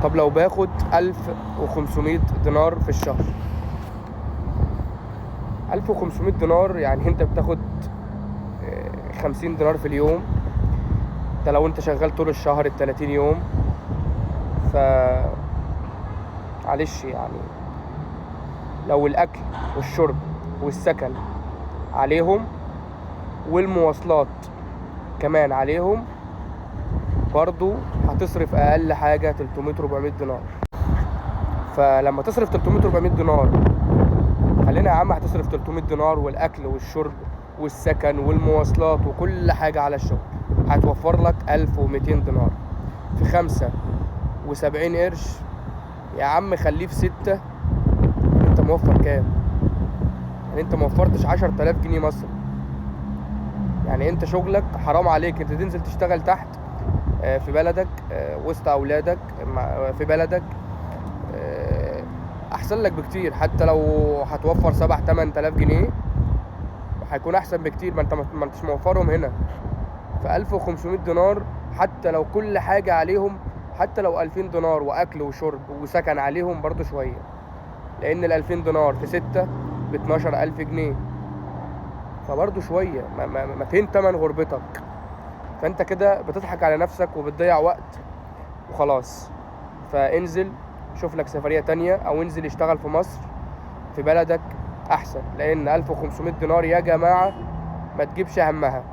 طب لو باخد 1500 دينار في الشهر، 1500 دينار يعني انت بتاخد 50 دينار في اليوم. ده لو انت شغال طول الشهر ال30 يوم. ف معلش يعني لو الاكل والشرب والسكن عليهم والمواصلات كمان عليهم، برضو هتصرف اقل حاجة 300 400 دينار. فلما تصرف 300 400 دينار، خلينا يا عم هتصرف 300 دينار والاكل والشرب والسكن والمواصلات وكل حاجة على الشغل، هتوفر لك 1200 دينار في 75 قرش. يا عم خليه في 6. انت موفر كام؟ يعني انت موفرتش 10,000 جنيه مصري. يعني انت شغلك حرام عليك انت تنزل تشتغل تحت في بلدك، وسط اولادك في بلدك، احسن لك بكتير. حتى لو هتوفر 7-8 آلاف جنيه هيكون احسن بكتير. ما انتش موفرهم هنا. في 1500 دينار حتى لو كل حاجة عليهم، حتى لو 2000 دينار واكل وشرب وسكن عليهم برضو شوية، لان 2000 دينار في 6 ب12,000 جنيه. فبرضو شوية. ما فين تمن غربتك؟ فانت كده بتضحك على نفسك وبتضيع وقت وخلاص. فانزل شوف لك سفرية تانية، او انزل اشتغل في مصر في بلدك احسن. لان 1500 دينار يا جماعة ما تجيبش همها.